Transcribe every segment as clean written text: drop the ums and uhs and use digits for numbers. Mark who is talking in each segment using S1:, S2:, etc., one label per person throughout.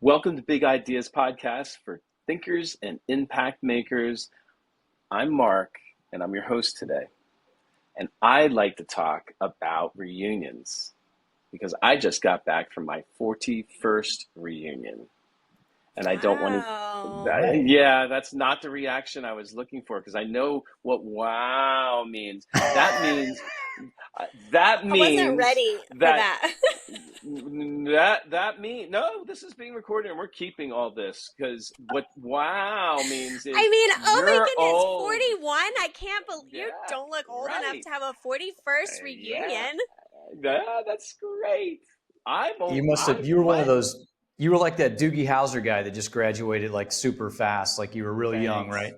S1: Welcome to Big Ideas Podcast for thinkers and impact makers. I'm Mark, and I'm your host today. And I'd like to talk about reunions because I just got back from my 41st reunion. And I don't want
S2: Wow.
S1: to,
S3: Right.
S1: yeah, that's not the reaction I was looking for because I know what wow means. That means, that
S2: I wasn't
S1: means
S2: ready for
S1: that
S2: that.
S1: that mean no, this is being recorded and we're keeping all this because what wow means
S2: I
S1: is
S2: mean, oh my
S1: you're
S2: goodness,
S1: old.
S2: 41? I can't believe
S1: Yeah,
S2: you don't look old enough
S1: right.
S2: to have a 41st
S1: Yeah,
S2: reunion.
S1: yeah, that's great. I'm
S3: You
S1: old.
S3: must
S1: I
S3: have, you were one of
S1: what?
S3: those, you were like that Doogie Howser guy that just graduated like super fast, like you were really young,
S1: Thanks.
S3: right?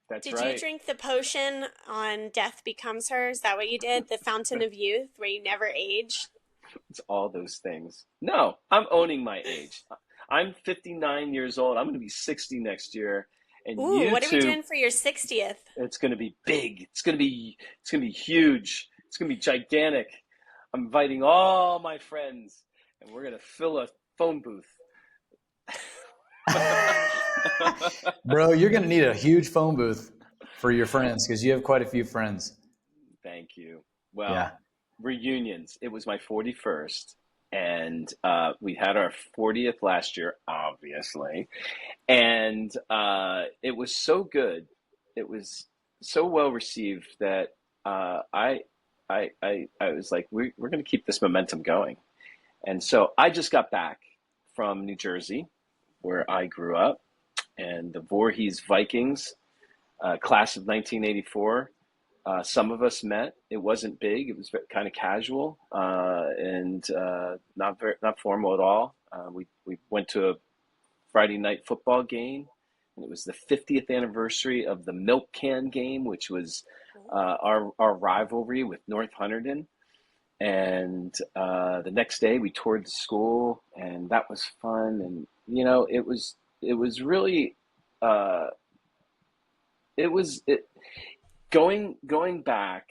S1: That's
S2: Did you
S1: right.
S2: drink the potion on Death Becomes Her? Is that what you did? The Fountain of Youth, where you never age?
S1: It's all those things. No, I'm owning my age. I'm 59 years old. I'm going to be 60 next year, and
S2: Ooh,
S1: you
S2: what are we
S1: two.
S2: doing for your 60th?
S1: It's going to be big. It's going to be huge. It's going to be gigantic. I'm inviting all my friends and we're going to fill a phone booth.
S3: Bro, you're going to need a huge phone booth for your friends because you have quite a few friends.
S1: Thank you. Well,
S3: Yeah.
S1: reunions. It was my 41st and we had our 40th last year, obviously. And it was so good. It was so well received that I was like, we're going to keep this momentum going. And so I just got back from New Jersey, where I grew up, and the Voorhees Vikings, class of 1984. Some of us met. It wasn't big. It was kind of casual and not formal at all. We went to a Friday night football game, and it was the 50th anniversary of the milk can game, which was our rivalry with North Hunterdon. And the next day we toured the school, and that was fun. And it was really uh, it was it going back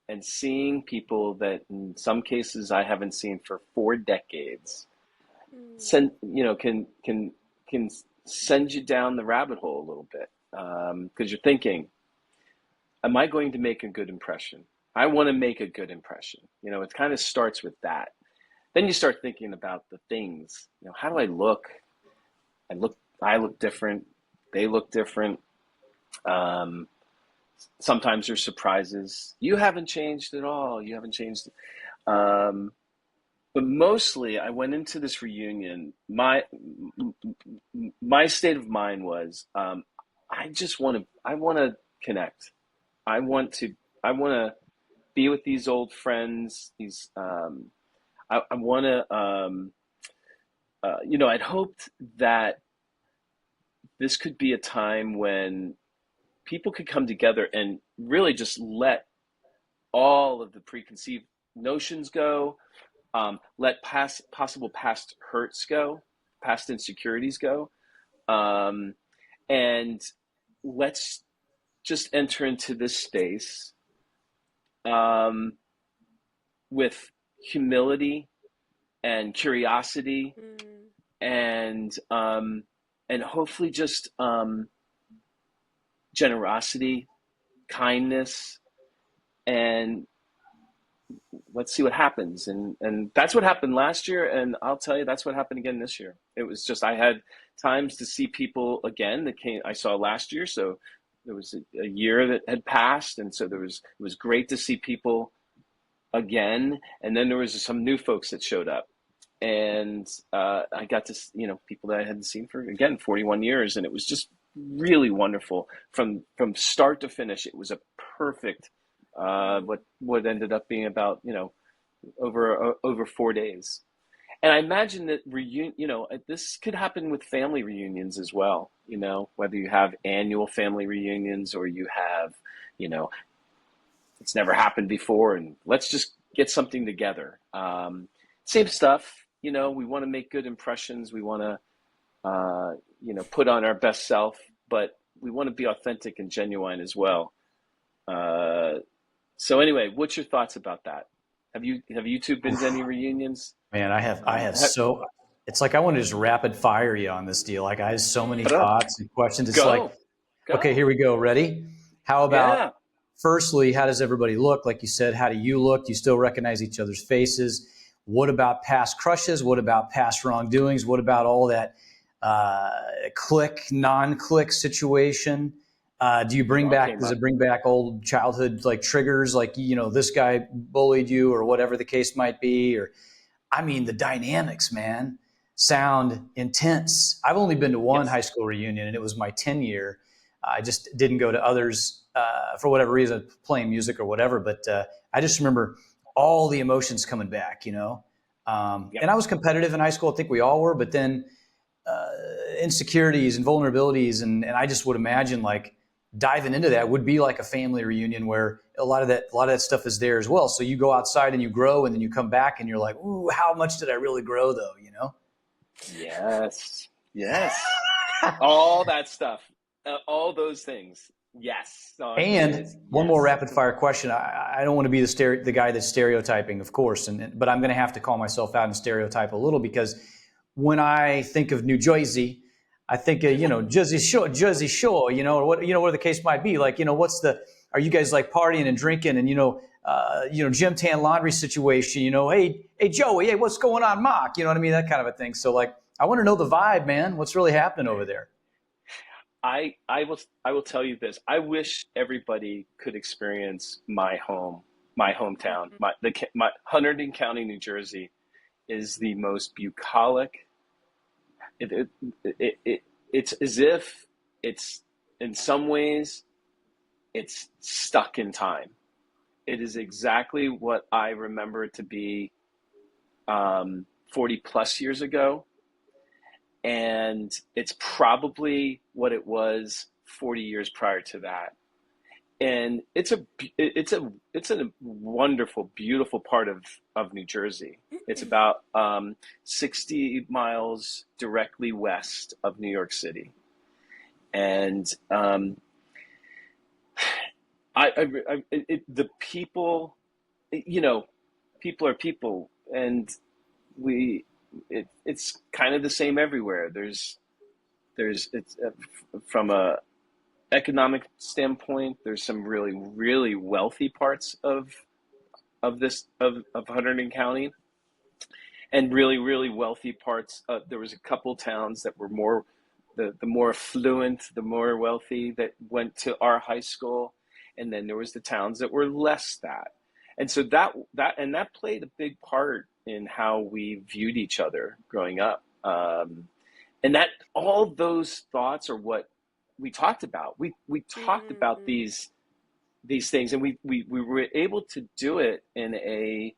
S1: and seeing people that in some cases I haven't seen for 4 decades
S2: Hmm.
S1: send can send you down the rabbit hole a little bit because you're thinking, am I going to make a good impression? I want to make a good impression. It kind of starts with that. Then you start thinking about the things. How do I look? I look different. They look different. Um, Sometimes there's surprises. You haven't changed at all. You haven't changed. Um, but mostly, I went into this reunion. My state of mind was, I just want to. I want to connect. I want to. I want to be with these old friends. I want to. I'd hoped that this could be a time when people could come together and really just let all of the preconceived notions go, let possible past hurts go, past insecurities go, um, and let's just enter into this space um, with humility and curiosity
S2: Hmm.
S1: and hopefully just generosity, kindness, and let's see what happens. And that's what happened last year, and I'll tell you that's what happened again this year. It was just I had times to see people again that came I saw last year, so there was a year that had passed, and so it was great to see people again, and then there was some new folks that showed up, and I got to people that I hadn't seen for again 41 years, and it was just really wonderful from start to finish. It was a perfect what ended up being about over 4 days. And I imagine that this could happen with family reunions as well. Whether you have annual family reunions or you have you know it's never happened before, and let's just get something together. Same stuff. We want to make good impressions. We want to put on our best self, but we want to be authentic and genuine as well. Uh, so anyway, what's your thoughts about that? Have you two been to any
S3: Oof.
S1: reunions?
S3: Man, I have
S1: Have,
S3: so, it's like I want to just rapid fire you on this deal. Like I have so many
S2: Mm.
S3: thoughts and questions. It's like,
S1: Go,
S3: okay,
S1: go.
S3: here we go. Ready? How about
S1: Yeah.
S3: firstly, how does everybody look? Like you said, how do you look? Do you still recognize each other's faces? What about past crushes? What about past wrongdoings? What about all that uh, click, non-click situation? Do you
S1: It
S3: bring
S1: all
S3: back?
S1: came
S3: Does
S1: up.
S3: it bring back old childhood like triggers? Like this guy bullied you, or whatever the case might be, or I mean, the dynamics, man, sound intense. I've only been to one
S1: Yes.
S3: high school reunion, and it was my 10 year. I just didn't go to others for whatever reason, playing music or whatever. But I just remember all the emotions coming back,
S1: Yep.
S3: and I was competitive in high school. I think we all were. But then insecurities and vulnerabilities, and I just would imagine like diving into that would be like a family reunion where a lot of that stuff is there as well. So you go outside and you grow, and then you come back and you're like, ooh, how much did I really grow though?
S1: Yes. Yes. All that stuff. All those things. Yes. No, I'm
S3: And
S1: serious.
S3: one more
S1: Yes.
S3: rapid fire question. I don't want to be the guy that's stereotyping, of course, but I'm going to have to call myself out and stereotype a little, because when I think of New Jersey, I think of, Jersey Shore, or whatever the case might be. Like, are you guys like partying and drinking and, gym tan laundry situation, hey, Joey, hey, what's going on, Mark? You know what I mean? That kind of a thing. So like, I want to know the vibe, man. What's really happening over there?
S1: I will tell you this. I wish everybody could experience my hometown.
S2: Mm.
S1: My Hunterdon County, New Jersey, is the most bucolic. It, it, it's as if it's in some ways it's stuck in time. It is exactly what I remember it to be 40 plus years ago, and it's probably what it was 40 years prior to that. And it's a wonderful, beautiful part of New Jersey. It's about 60 miles directly west of New York City, and the people, you know, people are people, and we it's kind of the same everywhere. There's it's from a economic standpoint, there's some really, really wealthy parts of Hunterdon County, and really, really wealthy parts. There was a couple towns that were more the more affluent, the more wealthy that went to our high school, and then there was the towns that were less that. And so that played a big part in how we viewed each other growing up. And that all those thoughts are what we talked about. We talked about
S2: Mm.
S1: these things, and we were able to do it in a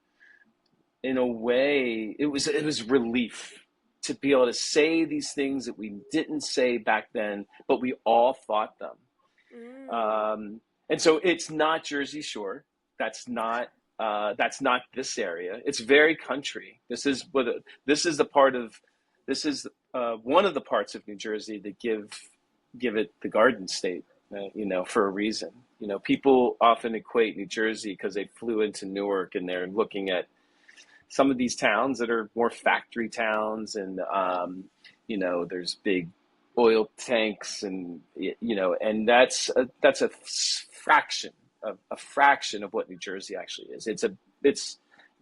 S1: way. It was relief to be able to say these things that we didn't say back then, but we all thought them.
S2: Mm.
S1: And so it's not Jersey Shore. That's not this area. It's very country. This is the part of this is one of the parts of New Jersey that give it the Garden State. For a reason. People often equate New Jersey because they flew into Newark and they're looking at some of these towns that are more factory towns, and there's big oil tanks, and that's a fraction a fraction of what New Jersey actually is. It's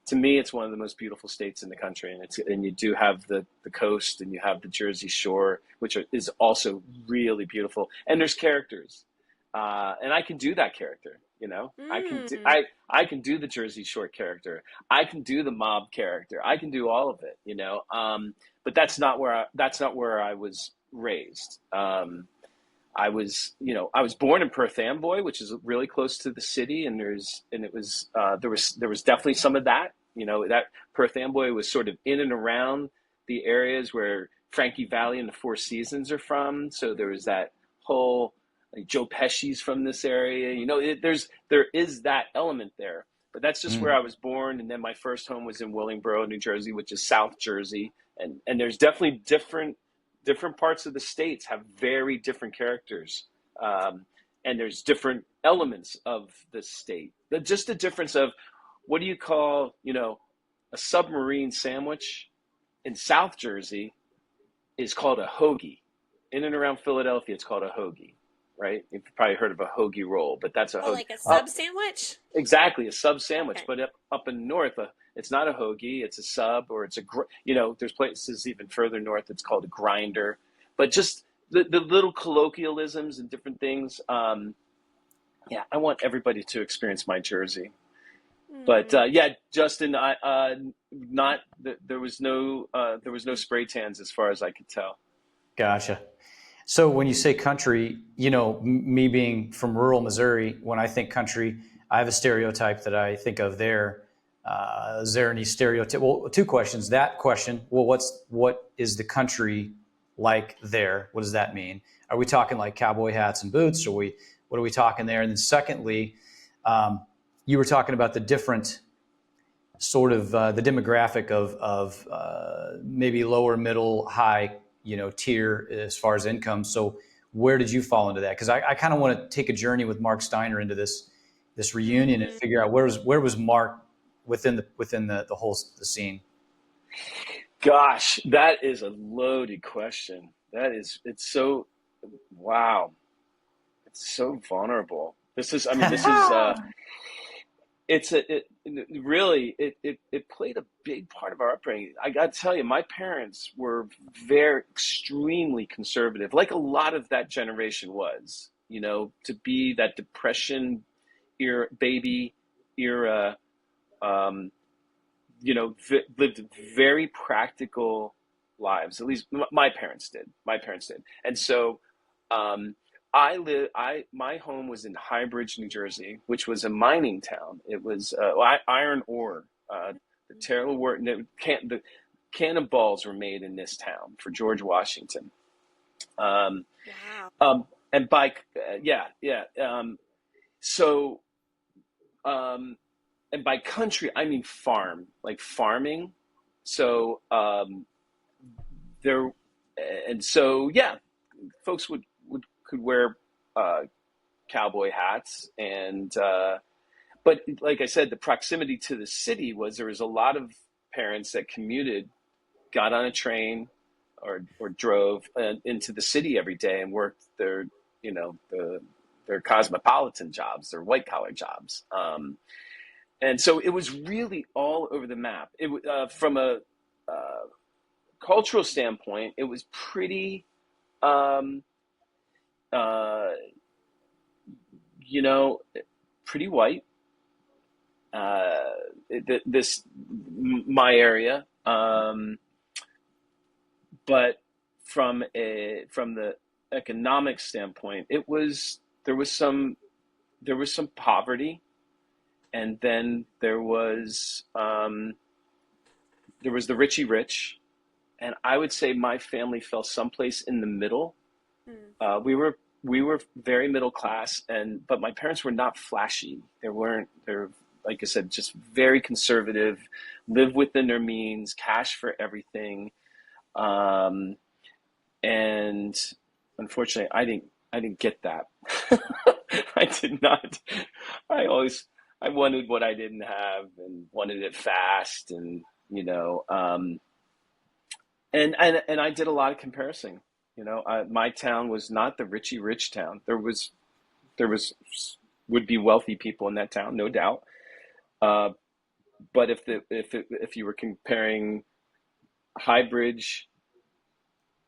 S1: to me, it's one of the most beautiful states in the country, and you do have the coast, and you have the Jersey Shore, which is also really beautiful, and there's characters, and I can do that character.
S2: Mm.
S1: I can do the Jersey Shore character. I can do the mob character. I can do all of it. But that's not where I was raised. I was born in Perth Amboy, which is really close to the city, and there was definitely some of that. That Perth Amboy was sort of in and around the areas where Frankie Valli and the Four Seasons are from. So there was that whole, like, Joe Pesci's from this area. There is that element there, but that's just where
S3: Mm.
S1: I was born. And then my first home was in Willingboro, New Jersey, which is South Jersey, and there's definitely different parts of the states have very different characters, and there's different elements of the state. Just the difference of what do you call a submarine sandwich in South Jersey is called a hoagie. In and around Philadelphia, it's called a hoagie, right? You've probably heard of a hoagie roll, but that's a
S2: Oh,
S1: hoagie.
S2: like a sub sandwich?
S1: Exactly, a sub sandwich.
S2: Okay.
S1: But up in north, it's not a hoagie; it's a sub, or it's a there's places even further north it's called a grinder. But just the little colloquialisms and different things. Yeah, I want everybody to experience my Jersey. But
S2: Mm.
S1: yeah, Justin, I not there was no spray tans as far as I could tell.
S3: Gotcha. So when you say country, me being from rural Missouri, when I think country, I have a stereotype that I think of there. Is there any stereotype? Well, two questions. That question, well, what is the country like there? What does that mean? Are we talking like cowboy hats and boots? What are we talking there? And then secondly, you were talking about the different sort of the demographic of maybe lower, middle, high, tier as far as income. So where did you fall into that? Because I kind of want to take a journey with Mark Steiner into this reunion and
S2: Mm.
S3: figure out where was Mark within the whole the scene.
S1: Gosh, that is a loaded question. It's so, wow, it's so vulnerable. This is it played a big part of our upbringing. I got to tell you, my parents were very extremely conservative, like a lot of that generation was. To be that depression era, baby era, um, lived very practical lives. At least my parents did. My parents did, and so. Um, my home was in Highbridge, New Jersey, which was a mining town. It was iron ore. The terrible war. The cannonballs were made in this town for George Washington. Um,
S2: Wow.
S1: and by yeah, yeah. So and by country, I mean farm, like farming. So there, and so yeah, folks could wear cowboy hats and but like I said, the proximity to the city there was a lot of parents that commuted, got on a train or drove into the city every day and worked their cosmopolitan jobs, their white collar jobs, and so it was really all over the map. From a uh, cultural standpoint, it was pretty um, uh, you know pretty white. uh, this my area, but from the economic standpoint, there was some poverty, and then there was the richie rich, and I would say my family fell someplace in the middle.
S2: Mm.
S1: We were very middle class, but my parents were not flashy. They're like I said, just very conservative, live within their means, cash for everything. Um, and unfortunately, I didn't get that. I did not. I always I wanted what I didn't have and wanted it fast, and and I did a lot of comparison. My town was not the richie rich town. There was would be wealthy people in that town, no doubt. Uh, but if you were comparing Highbridge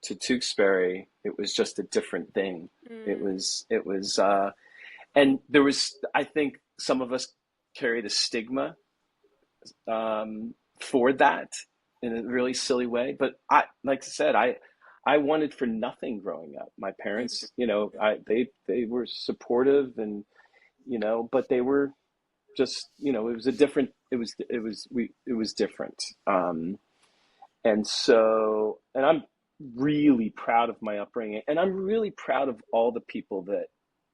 S1: to Tewksbury, it was just a different thing.
S2: Mm.
S1: It was and there was, I think some of us carried a stigma for that in a really silly way. But like I said, I wanted for nothing growing up. My parents, they were supportive, and but they were just, it was a different, it was different. And I'm really proud of my upbringing, and I'm really proud of all the people that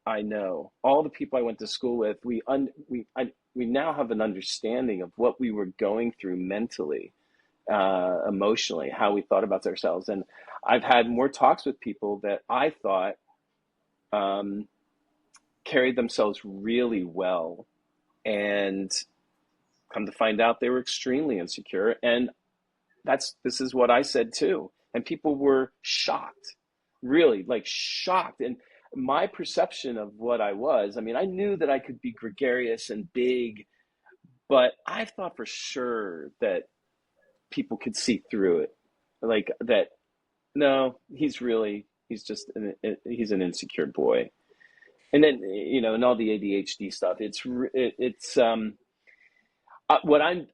S1: I know, all the people I went to school with. We now have an understanding of what we were going through mentally, emotionally, how we thought about ourselves. And I've had more talks with people that I thought um, carried themselves really well, and come to find out they were extremely insecure. And this is what I said too. And people were shocked, really like shocked. And my perception of what I was, I mean, I knew that I could be gregarious and big, but I thought for sure that people could see through it. Like that, no, he's just he's an insecure boy. And then, and all the ADHD stuff, it's what I'm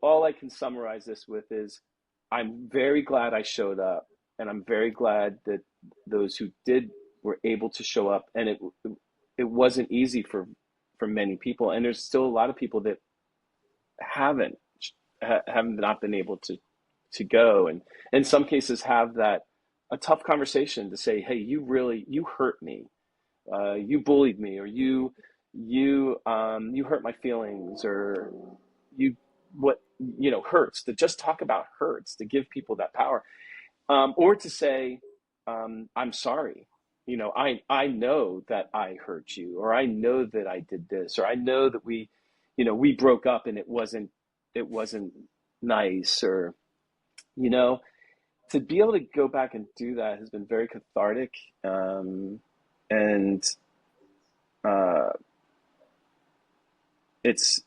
S1: all I can summarize this with is I'm very glad I showed up, and I'm very glad that those who did were able to show up, and it wasn't easy for many people, and there's still a lot of people that haven't haven't not been able to go, and in some cases have that a tough conversation to say, hey, you hurt me, you bullied me, or you hurt my feelings, or you what hurts, to just talk about hurts, to give people that power, or to say, I'm sorry, I know that I hurt you, or I know that I did this, or I know that we broke up and it wasn't nice, or you know to be able to go back and do that has been very cathartic, and uh, it's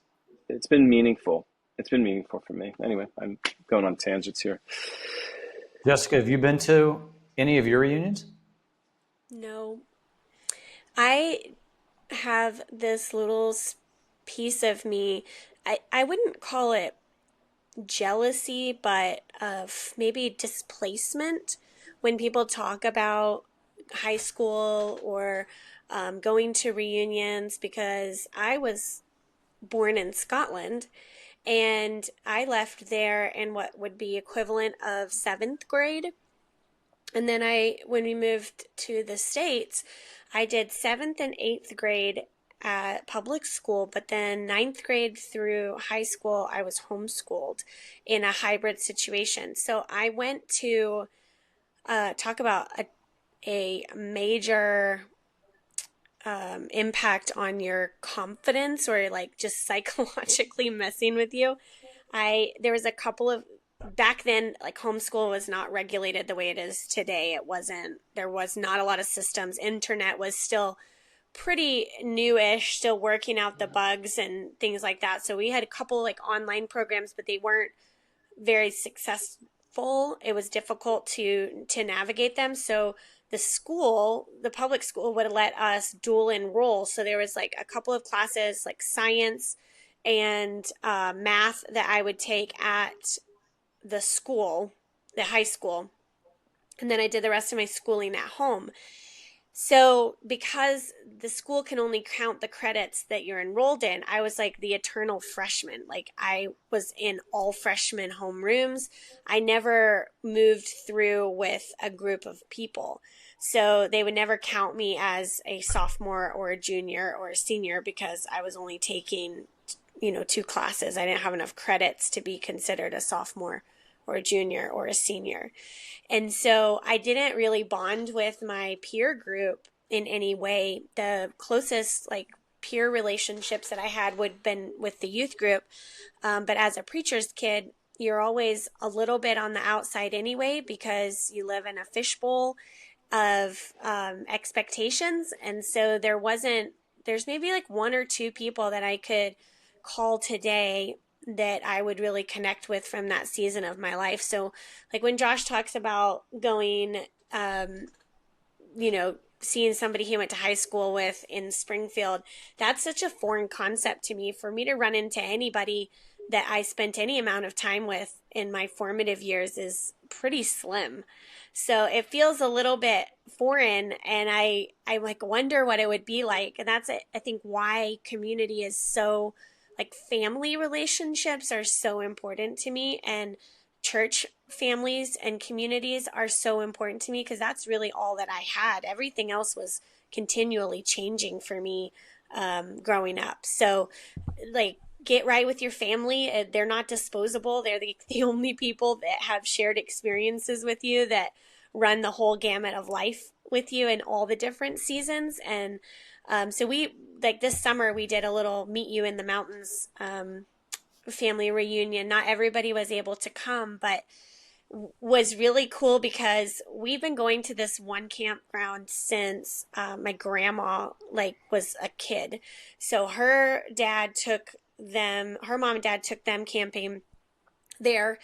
S1: it's been meaningful. It's been meaningful for me. Anyway, I'm going on tangents here.
S3: Jessica, have you been to any of your reunions?
S2: No. I have this little piece of me. I wouldn't call it jealousy, but of maybe displacement when people talk about high school or going to reunions, because I was born in Scotland and I left there in what would be equivalent of seventh grade. And then when we moved to the States, I did seventh and eighth grade at public school, but then ninth grade through high school, I was homeschooled in a hybrid situation. So I went to talk about a major impact on your confidence, or like just psychologically messing with you. There was a couple of, back then, like, homeschool was not regulated the way it is today. There was not a lot of systems. Internet was still pretty newish, still working out the bugs and things like that. So we had a couple like online programs, but they weren't very successful. It was difficult to navigate them. So the public school would let us dual enroll. So there was like a couple of classes like science and math that I would take at the high school. And then I did the rest of my schooling at home. So because the school can only count the credits that you're enrolled in, I was like the eternal freshman. Like, I was in all freshman homerooms. I never moved through with a group of people. So they would never count me as a sophomore or a junior or a senior because I was only taking, two classes. I didn't have enough credits to be considered a sophomore or a junior or a senior. And so I didn't really bond with my peer group in any way. The closest like peer relationships that I had would have been with the youth group. But as a preacher's kid, you're always a little bit on the outside anyway, because you live in a fishbowl of expectations. And so there's maybe like one or two people that I could call today that I would really connect with from that season of my life. So like when Josh talks about going, seeing somebody he went to high school with in Springfield, that's such a foreign concept to me. For me to run into anybody that I spent any amount of time with in my formative years is pretty slim. So it feels a little bit foreign, and I like wonder what it would be like. And that's, I think, why community is so, like, family relationships are so important to me, and church families and communities are so important to me, because that's really all that I had. Everything else was continually changing for me growing up. So, like, get right with your family. They're not disposable. They're the only people that have shared experiences with you, that run the whole gamut of life with you in all the different seasons. And so we, like, this summer, we did a little Meet You in the Mountains family reunion. Not everybody was able to come, but was really cool because we've been going to this one campground since my grandma like was a kid. So her mom and dad took them camping there,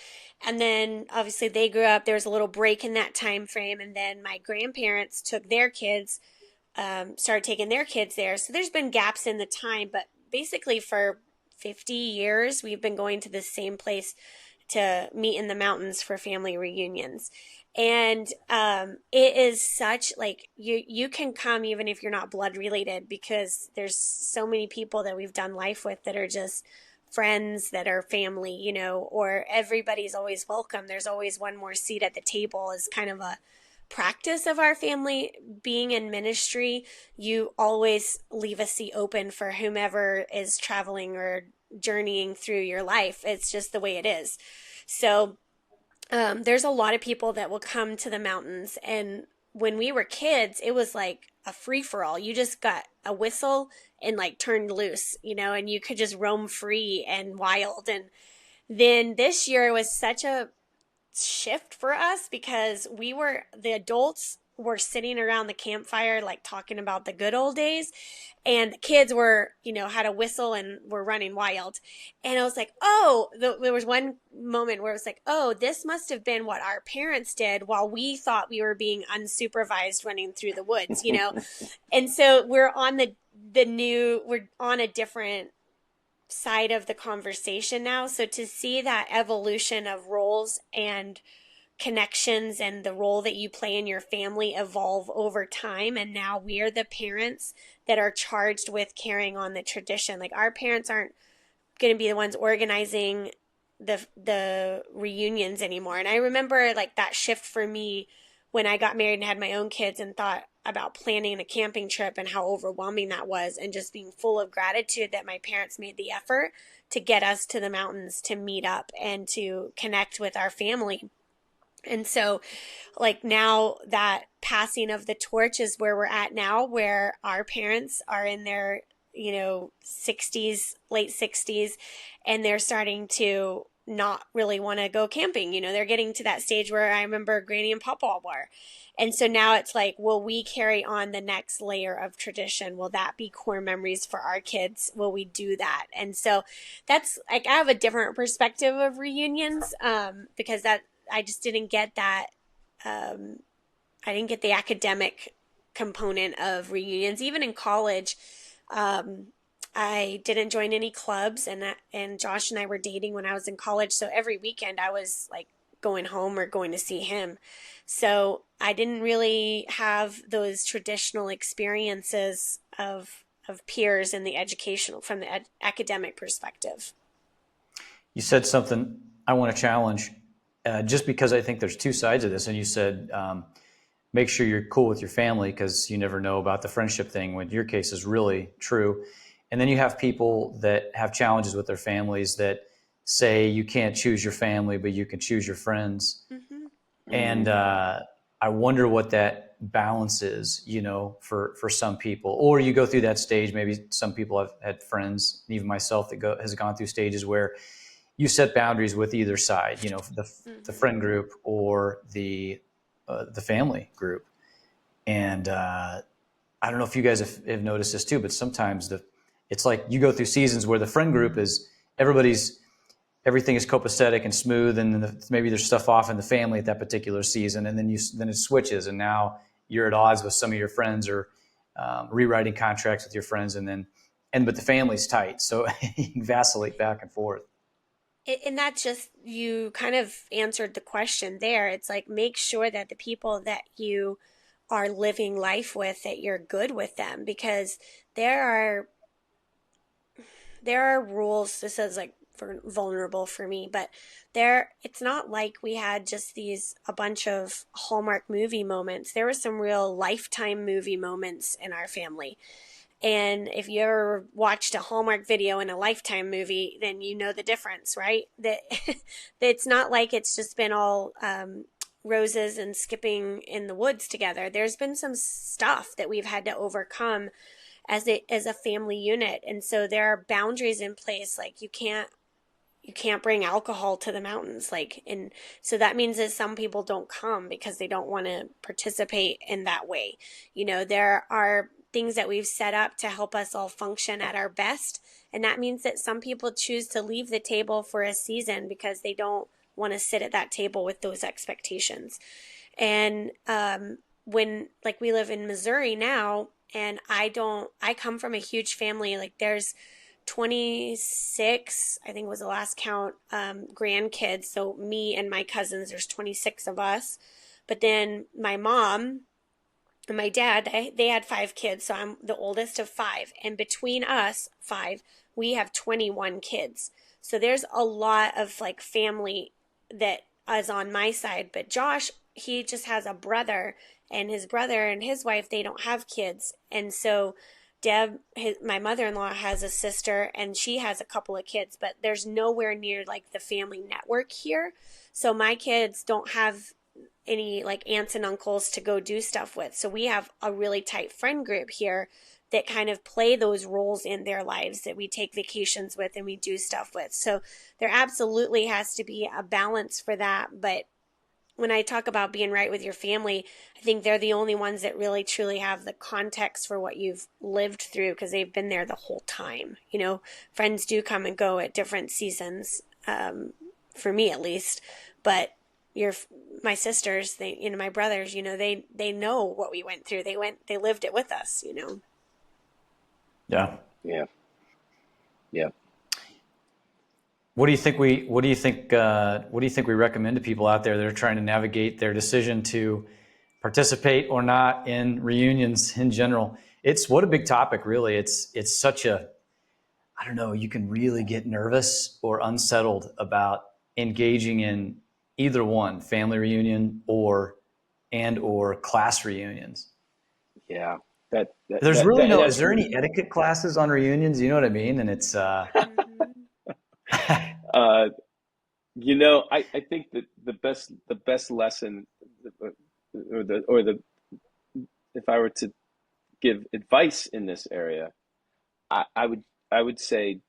S2: and then obviously they grew up. There was a little break in that time frame, and then my grandparents took their kids, started taking their kids there. So there's been gaps in the time, but basically for 50 years we've been going to the same place to meet in the mountains for family reunions. And it is such like you can come even if you're not blood related, because there's so many people that we've done life with that are just friends, that are family, or everybody's always welcome. There's always one more seat at the table is kind of a practice of our family. Being in ministry, you always leave a seat open for whomever is traveling or journeying through your life. It's just the way it is. So there's a lot of people that will come to the mountains. And when we were kids, it was like a free for all. You just got a whistle and like turned loose, and you could just roam free and wild. And then this year was such a shift for us because the adults were sitting around the campfire, like talking about the good old days. And the kids were, had a whistle and were running wild. And I was like, oh, there was one moment where it was like, oh, this must have been what our parents did while we thought we were being unsupervised running through the woods, And so we're on we're on a different side of the conversation now. So to see that evolution of roles and connections and the role that you play in your family evolve over time, and now we're the parents that are charged with carrying on the tradition. Like our parents aren't going to be the ones organizing the reunions anymore. And I remember like that shift for me when I got married and had my own kids and thought about planning a camping trip and how overwhelming that was, and just being full of gratitude that my parents made the effort to get us to the mountains to meet up and to connect with our family. And so like now that passing of the torch is where we're at now, where our parents are in their 60s, late 60s, and they're starting to not really want to go camping. They're getting to that stage where I remember Granny and Papa were. And so now it's like, will we carry on the next layer of tradition? Will that be core memories for our kids? Will we do that? And so that's like, I have a different perspective of reunions, because I just didn't get that. I didn't get the academic component of reunions. Even in college, I didn't join any clubs, and Josh and I were dating when I was in college. So every weekend I was like going home or going to see him. So I didn't really have those traditional experiences of peers in the educational, from the academic perspective.
S3: You said something I want to challenge, just because I think there's two sides of this. And you said, make sure you're cool with your family because you never know about the friendship thing, when your case is really true. And then you have people that have challenges with their families that say you can't choose your family, but you can choose your friends. Mm-hmm. And I wonder what that balance is, for some people. Or you go through that stage. Maybe some people have had friends, even myself, that has gone through stages where you set boundaries with either side, the friend group or the family group. And I don't know if you guys have noticed this too, but sometimes it's like you go through seasons where the friend group is everything is copacetic and smooth, and then maybe there's stuff off in the family at that particular season, and then it switches, and now you're at odds with some of your friends, or rewriting contracts with your friends, but the family's tight, so you can vacillate back and forth.
S2: And that's just, you kind of answered the question there. It's like, make sure that the people that you are living life with, that you're good with them, because there are rules. This is like vulnerable for me, but it's not like we had just a bunch of Hallmark movie moments. There were some real Lifetime movie moments in our family. And if you ever watched a Hallmark video and a Lifetime movie, then you know the difference, right? That it's not like it's just been all roses and skipping in the woods together. There's been some stuff that we've had to overcome as a family unit. And so there are boundaries in place. Like you can't you can't bring alcohol to the mountains. Like, and so that means that some people don't come because they don't want to participate in that way. There are things that we've set up to help us all function at our best. And that means that some people choose to leave the table for a season because they don't want to sit at that table with those expectations. And when, like, we live in Missouri now, and I come from a huge family. Like, there's 26, I think was the last count, grandkids. So me and my cousins, there's 26 of us. But then my mom and my dad, they had 5 kids. So I'm the oldest of 5. And between us, 5, we have 21 kids. So there's a lot of like family that is on my side. But Josh, he just has a brother, and his brother and his wife, they don't have kids. And so Deb, my mother-in-law, has a sister, and she has a couple of kids, but there's nowhere near like the family network here. So my kids don't have any like aunts and uncles to go do stuff with. So we have a really tight friend group here that kind of play those roles in their lives, that we take vacations with and we do stuff with. So there absolutely has to be a balance for that. But when I talk about being right with your family, I think they're the only ones that really truly have the context for what you've lived through, because they've been there the whole time. Friends do come and go at different seasons, for me at least. But my sisters, my brothers, they know what we went through. They lived it with us.
S3: Yeah.
S1: Yeah. Yeah.
S3: What do you think we recommend to people out there that are trying to navigate their decision to participate or not in reunions in general? What a big topic, really. It's such a, I don't know, you can really get nervous or unsettled about engaging in either one, family reunion or class reunions.
S1: Yeah.
S3: Is there any etiquette classes on reunions? You know what I mean? And it's,
S2: Mm-hmm.
S1: uh, I think that the best lesson, or the if I were to give advice in this area, I would say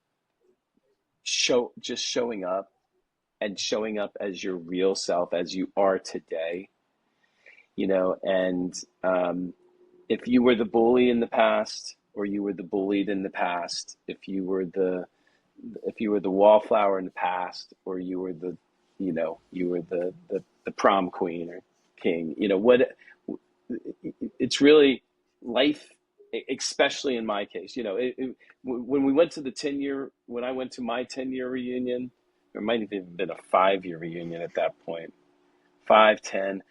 S1: showing up, and showing up as your real self, as you are today. And if you were the bully in the past, or you were the bullied in the past, if you were the wallflower in the past, or you were the prom queen or king, what it's really life, especially in my case. When we went to when I went to my 10-year reunion, or it might have even been a 5-year reunion at that point, 5, 10.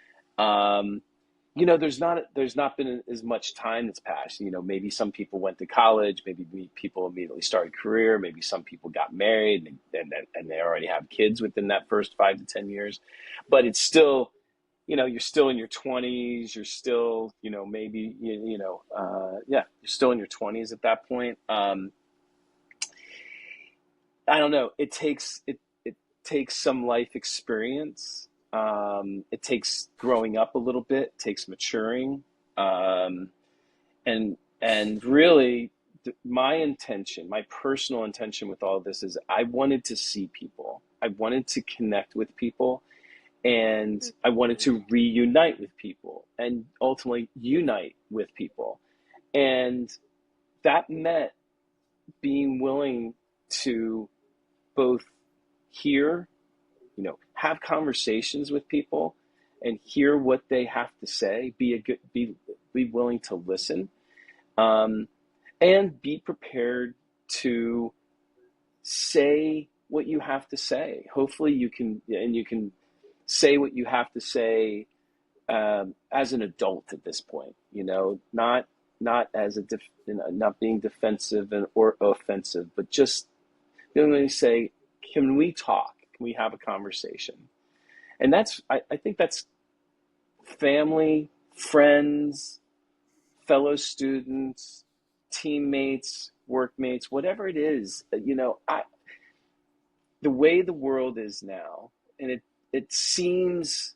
S1: There's not been as much time that's passed. Maybe some people went to college, maybe people immediately started a career, maybe some people got married, and they already have kids within that first 5 to 10 years. But it's still, you're still in your 20s. You're still, maybe, you're still in your 20s at that point. I don't know. It takes some life experience. It takes growing up a little bit. It takes maturing, and really, my personal intention with all of this is I wanted to see people. I wanted to connect with people, and I wanted to reunite with people, and ultimately unite with people, and that meant being willing to both hear, have conversations with people and hear what they have to say, be willing to listen, and be prepared to say what you have to say. Hopefully you can say what you have to say, as an adult at this point, not as not being defensive or offensive, but just being able to say, can we talk? Can we have a conversation? And I think that's family, friends, fellow students, teammates, workmates, whatever it is. The way the world is now, and it seems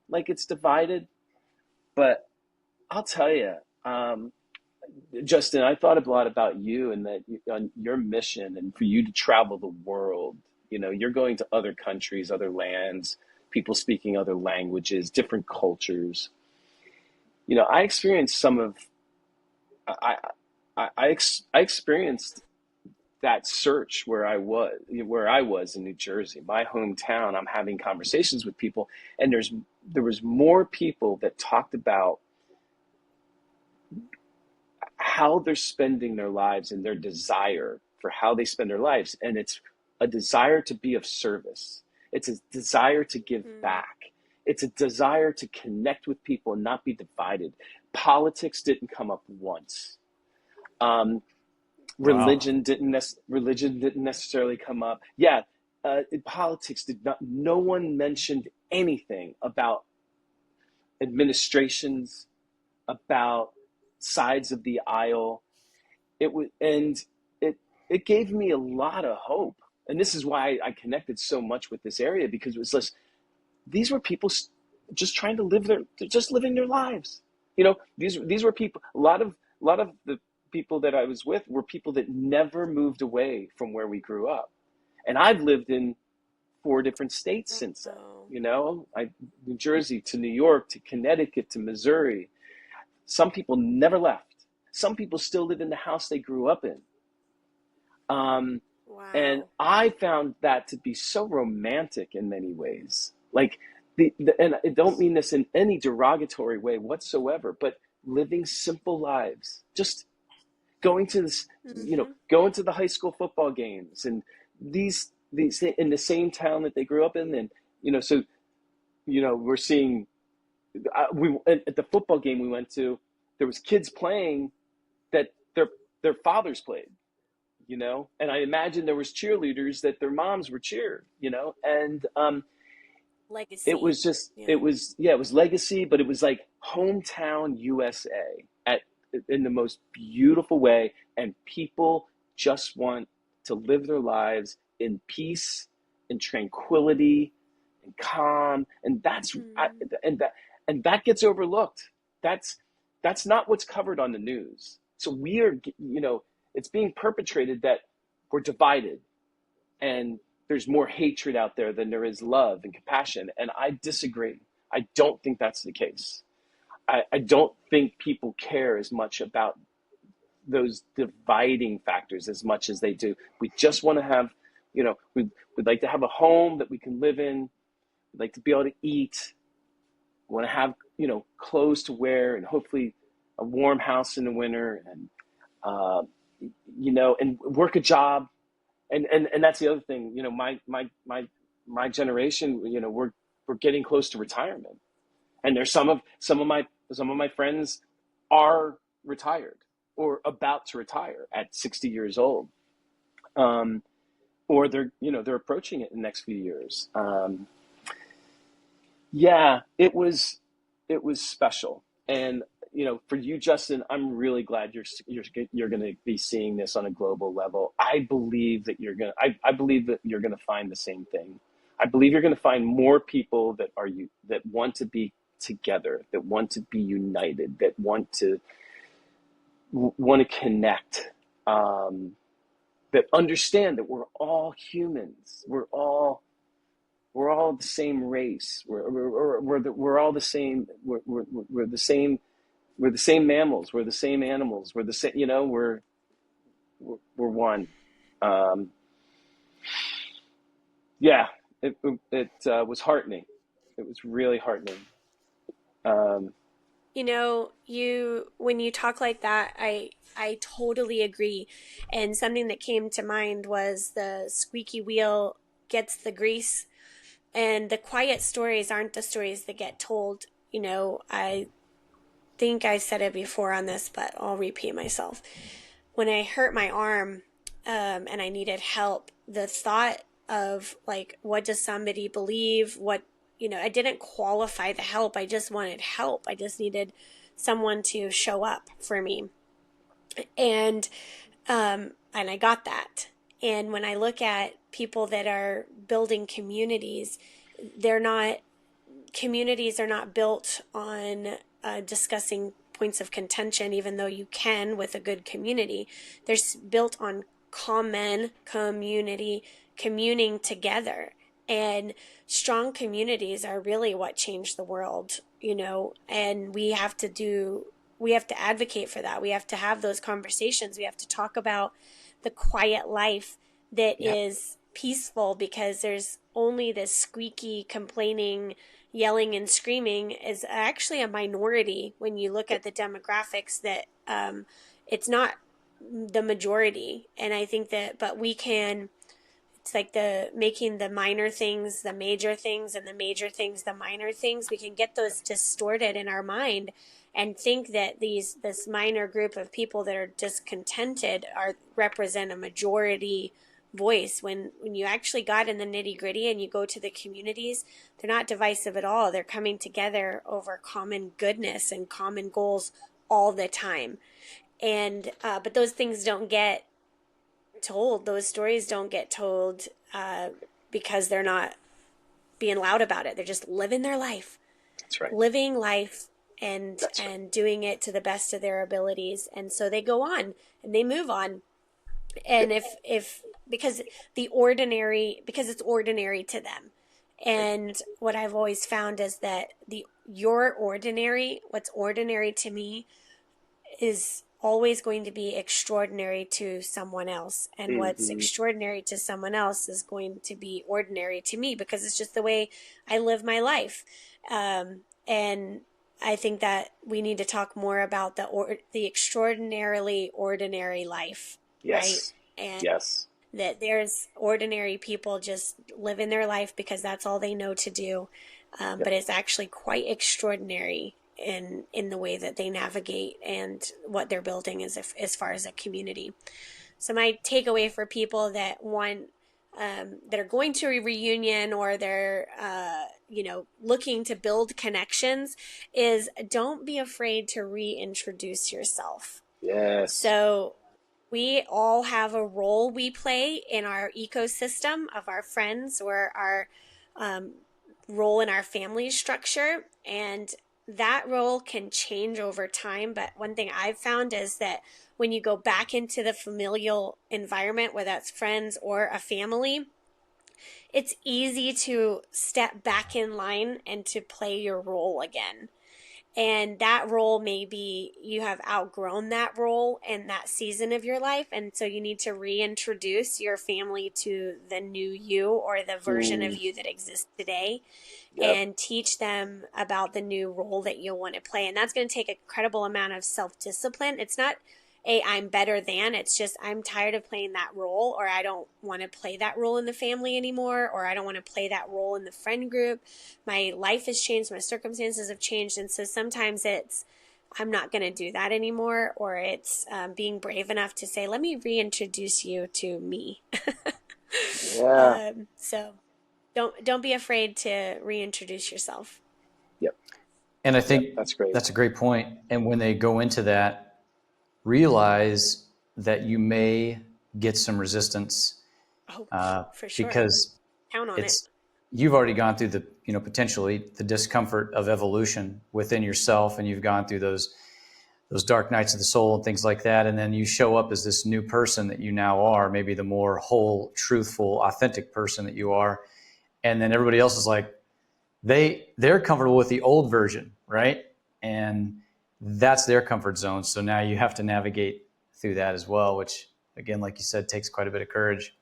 S1: like it's divided, but I'll tell you, Justin, I thought a lot about you, and that on your mission, and for you to travel the world You know, you're going to other countries, other lands, people speaking other languages, different cultures. You know, I experienced some of I I experienced that search where I was in New Jersey, my hometown. I'm having conversations with people, and there was more people that talked about how they're spending their lives and their desire for how they spend their lives. And it's a desire to be of service. It's a desire to give
S2: Mm.
S1: back. It's a desire to connect with people and not be divided. Politics didn't come up once. Um,
S3: Wow.
S1: religion didn't necessarily come up. Yeah, politics did not. No one mentioned anything about administrations, about sides of the aisle. It was, and it it gave me a lot of hope. And this is why I connected so much with this area, because it was just, these were people just trying to just living their lives. You know, these were people. A lot of the people that I was with were people that never moved away from where we grew up. And I've lived in 4 different states since then.
S2: Oh.
S1: You know, New Jersey to New York to Connecticut to Missouri. Some people never left. Some people still live in the house they grew up in. Um, and
S2: Wow.
S1: I found that to be so romantic in many ways. Like and I don't mean this in any derogatory way whatsoever, but living simple lives, just going to this, you know,
S2: Mm-hmm.
S1: going to the high school football games, and these in the same town that they grew up in, and you know, so you know, we're seeing we at the football game we went to, there was kids playing that their fathers played, you know, and I imagine there was cheerleaders that their moms were cheered, you know, and it
S2: Legacy.
S1: was just it
S2: Yeah.
S1: was yeah, it was legacy, but it was like hometown USA at in the most beautiful way, and people just want to live their lives in peace and tranquility and calm, and
S2: Mm.
S1: and that gets overlooked. that's that's not what's covered on the news. So we are, you know, it's being perpetrated that we're divided, and there's more hatred out there than there is love and compassion. And I disagree. I don't think that's the case. I don't think people care as much about those dividing factors as much as they do. We just want to have, you know, we'd like to have a home that we can live in. We'd like to be able to eat. We want to have, you know, clothes to wear, and hopefully a warm house in the winter, and, uh, you know, and work a job. And that's the other thing, you know, my generation, you know, we're getting close to retirement, and there's some of my friends are retired or about to retire at 60 years old, um, or they're, you know, they're approaching it in the next few years. Yeah, it was special. And you know, for you, Justin, I'm really glad you're going to be seeing this on a global level. I believe that you're going to find the same thing. I believe you're going to find more people that want to be together, that want to be united, that want to connect, um, that understand that we're all humans. We're all the same race. We're all the same. We're the same. We're the same mammals. We're the same animals. We're the same. You know, we're one. Um, yeah, it was heartening. It was really heartening. Um,
S2: You know, you when you talk like that, I totally agree. And something that came to mind was the squeaky wheel gets the grease, and the quiet stories aren't the stories that get told. You know, I think I said it before on this, but I'll repeat myself. When I hurt my arm, and I needed help, the thought of like, what does somebody believe? What, you know, I didn't qualify the help. I just wanted help. I just needed someone to show up for me. And, and I got that. And when I look at people that are building communities, they're not, communities are not built on discussing points of contention, even though you can with a good community. They're built on common community communing together. And strong communities are really what change the world, and we have to advocate for that. We have to have those conversations. We have to talk about the quiet life that
S1: Yeah.
S2: is peaceful, because there's only this squeaky, complaining, yelling, and screaming is actually a minority when you look at the demographics, that it's not the majority. And I think that, but we can, it's like the making the minor things the major things, and the major things the minor things. We can get those distorted in our mind and think that this minor group of people that are discontented represent a majority voice, when you actually got in the nitty gritty and you go to the communities, they're not divisive at all. They're coming together over common goodness and common goals all the time. And but those things don't get told. Those stories don't get told because they're not being loud about it. They're just living their life,
S1: That's right.
S2: living life, and
S1: That's right.
S2: and doing it to the best of their abilities. And so they go on and they move on. And if because because it's ordinary to them. And what I've always found is that what's ordinary to me is always going to be extraordinary to someone else. And what's
S1: Mm-hmm.
S2: extraordinary to someone else is going to be ordinary to me, because it's just the way I live my life. And I think that we need to talk more about the extraordinarily ordinary life, right?
S1: Yes.
S2: And
S1: Yes.
S2: that there's ordinary people just living their life because that's all they know to do.
S1: Yep.
S2: But it's actually quite extraordinary in the way that they navigate and what they're building as far as a community. So my takeaway for people that that are going to a reunion, or they're looking to build connections, is don't be afraid to reintroduce yourself.
S1: Yes.
S2: So we all have a role we play in our ecosystem of our friends, or our role in our family structure. And that role can change over time. But one thing I've found is that when you go back into the familial environment, whether that's friends or a family, it's easy to step back in line and to play your role again. And that role, maybe you have outgrown that role in that season of your life. And so you need to reintroduce your family to the new you, or the version of you that exists today.
S1: Yep.
S2: And teach them about the new role that you'll want to play. And that's going to take an incredible amount of self-discipline. It's not I'm better than, it's just I'm tired of playing that role, or I don't want to play that role in the family anymore, or I don't want to play that role in the friend group. My life has changed, my circumstances have changed. And so sometimes it's I'm not going to do that anymore, or it's being brave enough to say, let me reintroduce you to me.
S1: Yeah.
S2: So don't be afraid to reintroduce yourself.
S1: Yep.
S3: And I
S1: Yep.
S3: think
S1: That's great.
S3: that's a great point. And when they go into that, realize that you may get some resistance
S2: For sure.
S3: because
S2: Count on it.
S3: you've already gone through potentially the discomfort of evolution within yourself, and you've gone through those dark nights of the soul and things like that. And then you show up as this new person that you now are, maybe the more whole, truthful, authentic person that you are. And then everybody else is like, they're comfortable with the old version, right? And that's their comfort zone. So now you have to navigate through that as well, which, again, like you said, takes quite a bit of courage.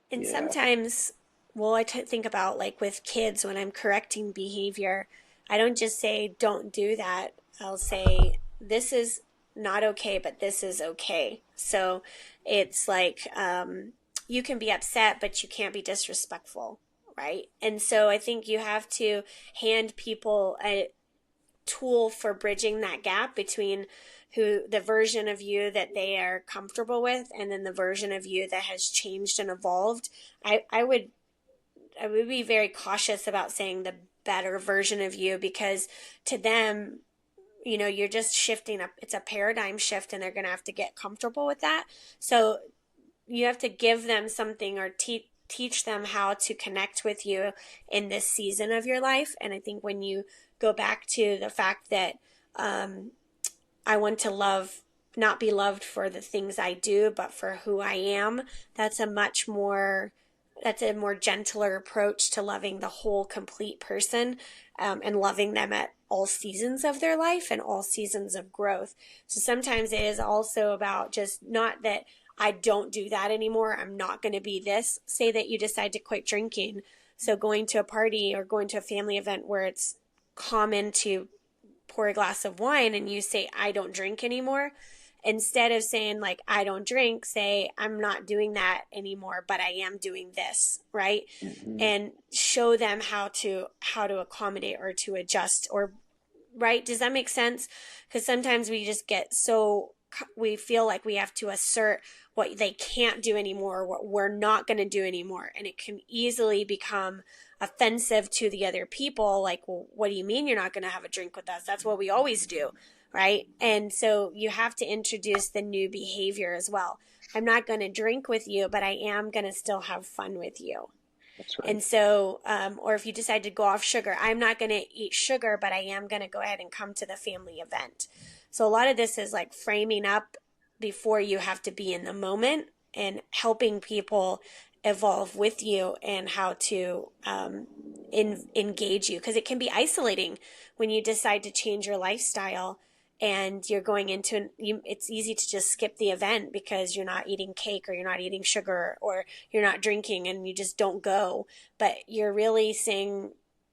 S2: And
S1: Yeah.
S2: sometimes, well, I think about, like, with kids, when I'm correcting behavior, I don't just say, don't do that. I'll say, this is not okay, but this is okay. So it's like, you can be upset, but you can't be disrespectful, right? And so I think you have to hand people a tool for bridging that gap between the version of you that they are comfortable with, and then the version of you that has changed and evolved. I would be very cautious about saying the better version of you, because to them, you're just shifting up. It's a paradigm shift, and they're going to have to get comfortable with that. So you have to give them something, or teach them how to connect with you in this season of your life. And I think when you go back to the fact that I want to not be loved for the things I do, but for who I am, that's a much more that's a more gentler approach to loving the whole complete person, and loving them at all seasons of their life and all seasons of growth. So sometimes it is also about just not that I don't do that anymore, I'm not going to be this. Say that you decide to quit drinking. So going to a party or going to a family event where it's common to pour a glass of wine and you say, I don't drink anymore. Instead of saying like, I don't drink, say, I'm not doing that anymore, but I am doing this, right?
S1: Mm-hmm.
S2: And show them how to accommodate or to adjust, or right? Does that make sense? Because sometimes we just get so, we feel like we have to assert what they can't do anymore, what we're not going to do anymore. And it can easily become offensive to the other people. Like, well, what do you mean you're not going to have a drink with us? That's what we always do. Right. And so you have to introduce the new behavior as well. I'm not going to drink with you, but I am going to still have fun with you.
S1: That's right.
S2: And so, or if you decide to go off sugar, I'm not going to eat sugar, but I am going to go ahead and come to the family event. So a lot of this is like framing up before you have to be in the moment and helping people evolve with you and how to engage you. Because it can be isolating when you decide to change your lifestyle and you're going into it's easy to just skip the event because you're not eating cake or you're not eating sugar or you're not drinking and you just don't go. But you're really saying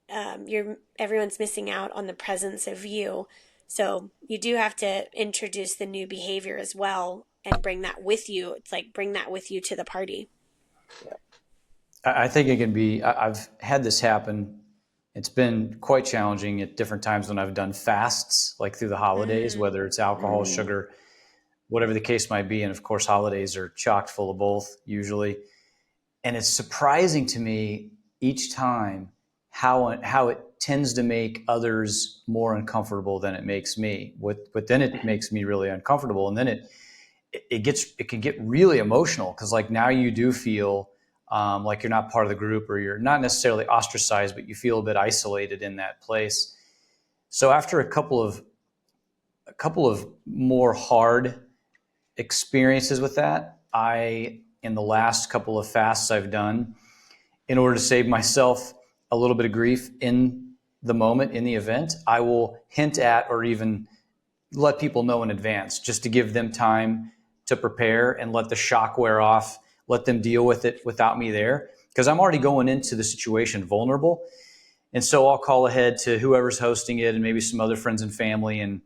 S2: everyone's missing out on the presence of you. So you do have to introduce the new behavior as well and bring that with you. It's like bring that with you to the party.
S1: Yeah.
S3: I think it can be, I've had this happen. It's been quite challenging at different times when I've done fasts, like through the holidays, whether it's alcohol, sugar, whatever the case might be. And of course, holidays are chock full of both usually. And it's surprising to me each time how it tends to make others more uncomfortable than it makes me. But then it makes me really uncomfortable. And then it can get really emotional because like now you do feel like you're not part of the group, or you're not necessarily ostracized, but you feel a bit isolated in that place. So after a couple of more hard experiences with that, in the last couple of fasts I've done, in order to save myself a little bit of grief in the moment, in the event, I will hint at or even let people know in advance just to give them time to prepare and let the shock wear off, let them deal with it without me there. Because I'm already going into the situation vulnerable. And so I'll call ahead to whoever's hosting it and maybe some other friends and family. And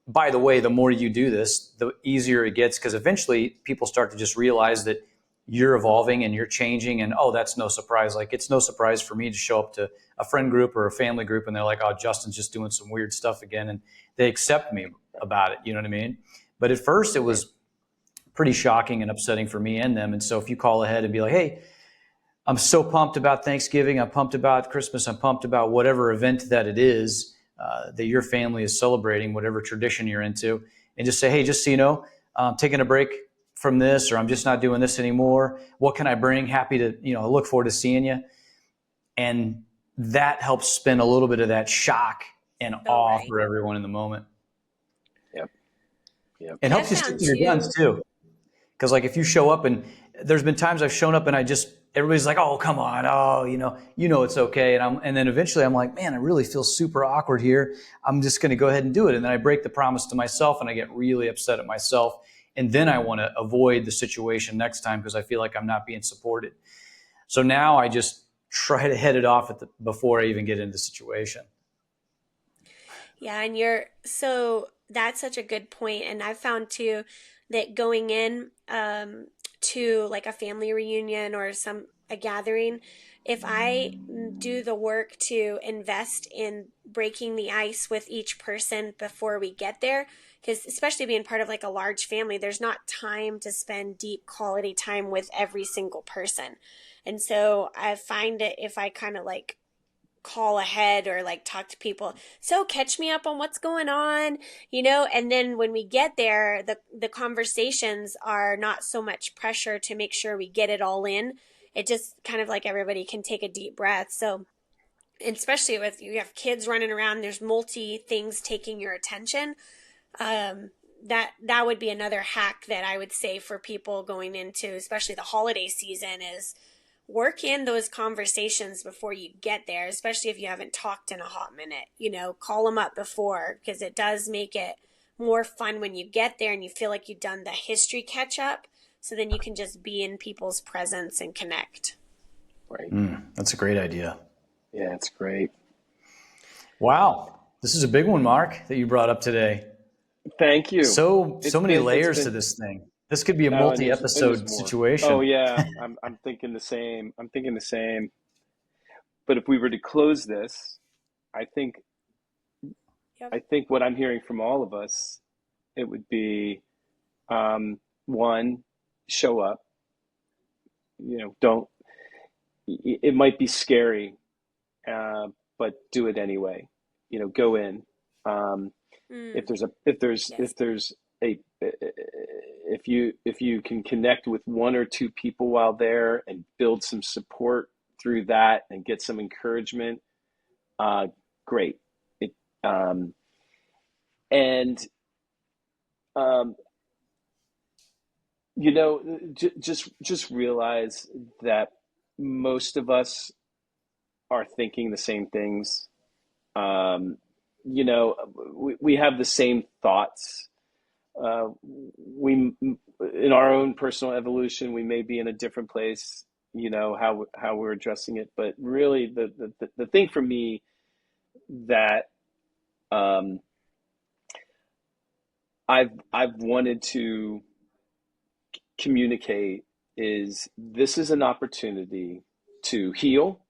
S3: by the way, the more you do this, the easier it gets, because eventually people start to just realize that you're evolving and you're changing. And, oh, that's no surprise. Like, it's no surprise for me to show up to a friend group or a family group and they're like, oh, Justin's just doing some weird stuff again. And they accept me about it. You know what I mean? But at first it was pretty shocking and upsetting for me and them. And so if you call ahead and be like, hey, I'm so pumped about Thanksgiving, I'm pumped about Christmas, I'm pumped about whatever event that it is that your family is celebrating, whatever tradition you're into, and just say, hey, just so you know, I'm taking a break from this, or I'm just not doing this anymore. What can I bring? Happy to, look forward to seeing you. And that helps spin a little bit of that shock and awe for everyone in the moment.
S1: Yep. Yep.
S3: It helps you stick to your guns too. Because like if you show up, and there's been times I've shown up and everybody's like, oh, come on. Oh, it's okay. And then eventually I'm like, man, I really feel super awkward here. I'm just going to go ahead and do it. And then I break the promise to myself and I get really upset at myself. And then I want to avoid the situation next time because I feel like I'm not being supported. So now I just try to head it off before I even get into the situation.
S2: Yeah. And so that's such a good point. And I've found too that going in to like a family reunion or a gathering, if I do the work to invest in breaking the ice with each person before we get there, because especially being part of like a large family, there's not time to spend deep quality time with every single person. And so I find that if I kind of like call ahead or like talk to people, so catch me up on what's going on, and then when we get there, the conversations are not so much pressure to make sure we get it all in. It just kind of like everybody can take a deep breath. So especially with you have kids running around, there's multi things taking your attention. That would be another hack that I would say for people going into especially the holiday season is work in those conversations before you get there, especially if you haven't talked in a hot minute. Call them up before, because it does make it more fun when you get there and you feel like you've done the history catch up. So then you can just be in people's presence and connect.
S1: Right.
S3: That's a great idea.
S1: Yeah, it's great.
S3: Wow. This is a big one, Mark, that you brought up today.
S1: Thank you.
S3: So many
S1: It's
S3: layers to
S1: been
S3: this thing. This could be a
S1: oh, and there's
S3: multi-episode
S1: more. Oh
S3: situation.
S1: yeah, I'm thinking the same. I'm thinking the same. But if we were to close this, I think
S2: Yep.
S1: I think what I'm hearing from all of us, it would be one, show up. Don't. It might be scary, but do it anyway. Go in. Um, if
S2: Mm,
S1: there's a if there's
S2: yes.
S1: if there's a if you can connect with one or two people while there and build some support through that and get some encouragement, uh, great. It um, and um, just realize that most of us are thinking the same things. Um, we have the same thoughts. We in our own personal evolution, we may be in a different place. How we're addressing it, but really, the thing for me that um, I've wanted to communicate is this is an opportunity to heal,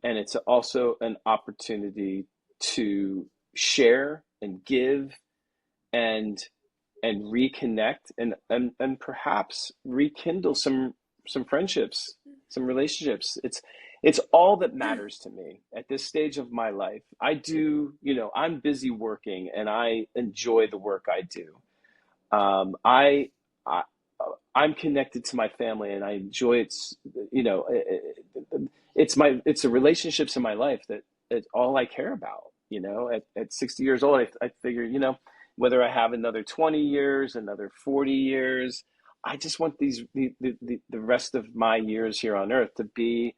S1: and it's also an opportunity to share and give and reconnect and perhaps rekindle some friendships, some relationships. It's all that matters to me at this stage of my life. I'm busy working and I enjoy the work I do. I, I I'm connected to my family and I enjoy you know, it's the relationships in my life that it's all I care about. At 60 years old, I figure, whether I have another 20 years, another 40 years, I just want the rest of my years here on earth to be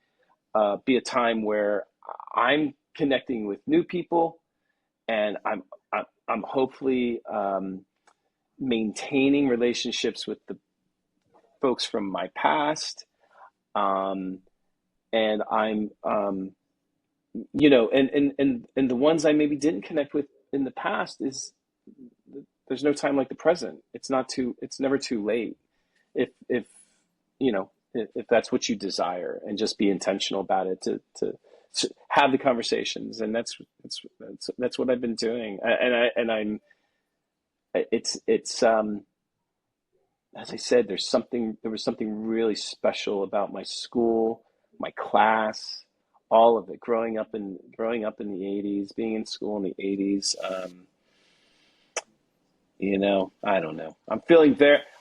S1: a time where I'm connecting with new people and I'm hopefully maintaining relationships with the folks from my past, um, and I'm and the ones I maybe didn't connect with in the past is there's no time like the present. It's never too late if if that's what you desire, and just be intentional about it to have the conversations. And that's what I've been doing. And it's as I said, there was something really special about my school, my class, all of it. Growing up in the '80s, being in school in the '80s. I don't know.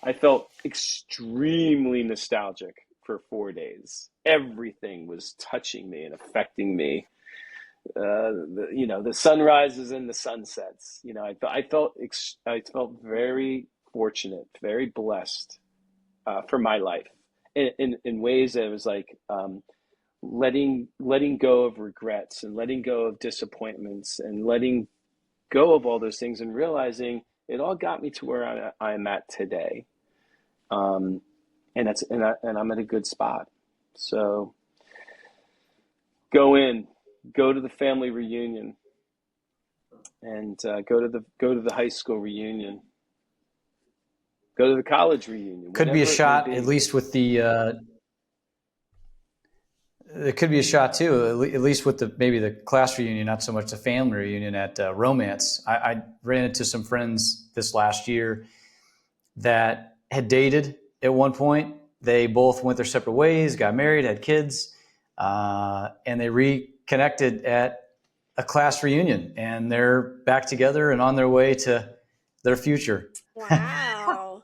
S1: I felt extremely nostalgic for 4 days. Everything was touching me and affecting me. The sunrises and the sunsets. I felt very fortunate, very blessed for my life in ways that it was like letting go of regrets and letting go of disappointments and letting go of all those things and realizing it all got me to where I'm at today. Um, and I'm at a good spot. So go in, go to the family reunion, and go to the high school reunion, go to the college reunion,
S3: Could be a
S1: whatever it may
S3: shot, at
S1: be.
S3: least with the. It could be a shot too, at least with the maybe the class reunion, not so much the family reunion at romance. I ran into some friends this last year that had dated at one point. They both went their separate ways, got married, had kids, and they reconnected at a class reunion, and they're back together and on their way to their future.
S2: Wow.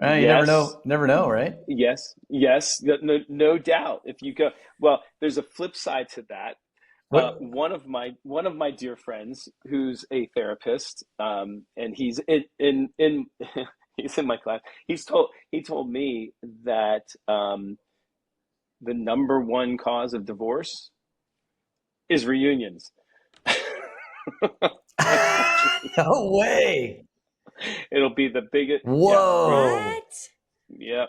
S3: You
S1: Yes,
S3: never know, right?
S1: yes, no doubt. If you go, well, there's a flip side to that.
S3: What?
S1: One of my dear friends, who's a therapist, and he's in he's in my class. He told me that the number one cause of divorce is reunions. Unfortunately,
S3: No way.
S1: it'll be the biggest. Yeah,
S3: Whoa.
S2: What?
S1: yeah.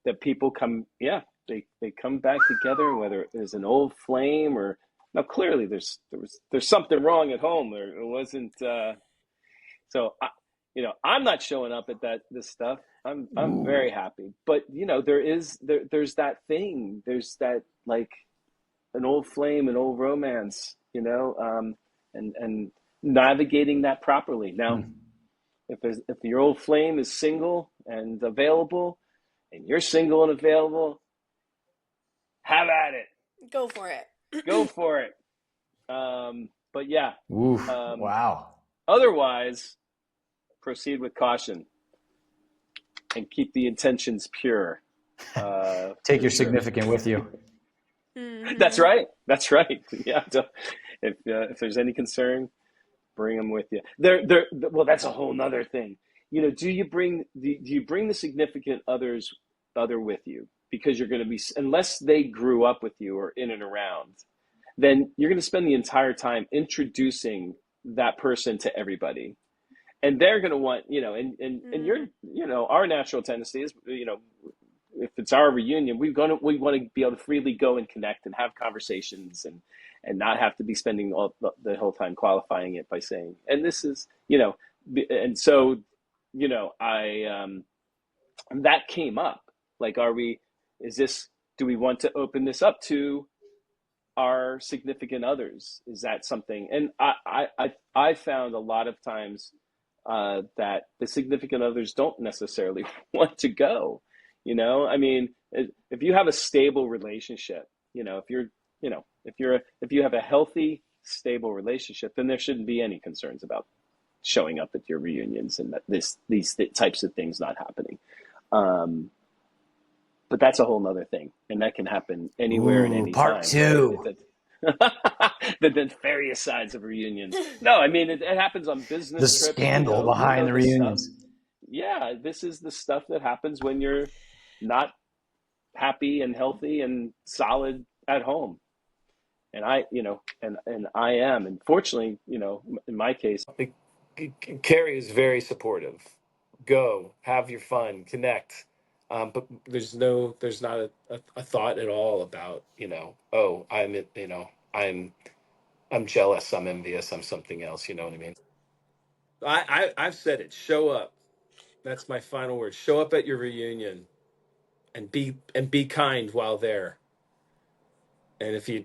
S1: That people come. Yeah, they come back together, whether it is an old flame or now. Clearly, there's something wrong at home. There it wasn't. So I'm not showing up at this stuff. I'm
S3: Ooh.
S1: very happy, but there's that thing. There's that, like, an old flame, an old romance. And navigating that properly. Now,
S3: Hmm.
S1: if your old flame is single and available, and you're single and available, have at it.
S2: Go for it.
S1: Go for it. But yeah,
S3: Ooh.
S1: um,
S3: Wow.
S1: otherwise, proceed with caution and keep the intentions pure.
S3: Take
S1: For
S3: your
S1: sure.
S3: significant with you.
S1: That's
S2: Mm-hmm.
S1: right. That's right. Yeah. If there's any concern, bring them with you. Well, that's a whole nother thing. Do you bring the significant other with you, because you're going to be, unless they grew up with you or in and around, then you're going to spend the entire time introducing that person to everybody, and they're going to want, and
S2: Mm.
S1: our natural tendency is, if it's our reunion, we want to be able to freely go and connect and have conversations, and not have to be spending all the whole time qualifying it by saying, and this is, and so, I that came up, like, is this do we want to open this up to our significant others? Is that something? And I found a lot of times, that the significant others don't necessarily want to go. I mean, if you have a stable relationship, if you have a healthy, stable relationship, then there shouldn't be any concerns about showing up at your reunions, and that these types of things not happening. Um, but that's a whole nother thing, and that can happen anywhere at
S3: Ooh,
S1: any
S3: part
S1: time, right?
S3: two.
S1: The nefarious sides of reunions. No, I mean, it happens on
S3: The
S1: business trips.
S3: scandal
S1: You
S3: behind
S1: know
S3: the
S1: the stuff.
S3: reunions.
S1: Yeah, this is the stuff that happens when you're not happy and healthy and solid at home. And I am, and fortunately, in my case,
S4: Carrie is very supportive. Go, have your fun, connect. But there's not a thought at all about, oh, I'm jealous, I'm envious, I'm something else. You know what I mean? I've said it. Show up. That's my final word. Show up at your reunion and be kind while there. And if you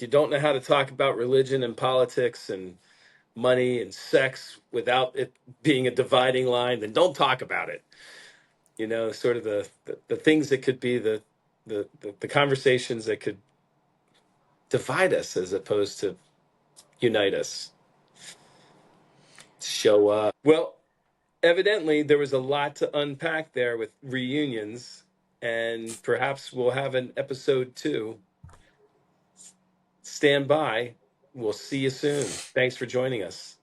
S4: don't know how to talk about religion and politics and money and sex without it being a dividing line, then don't talk about it. Sort of the things that could be the conversations that could divide us as opposed to unite us. Show up. Well, evidently there was a lot to unpack there with reunions, and perhaps we'll have an episode 2. Stand by. We'll see you soon. Thanks for joining us.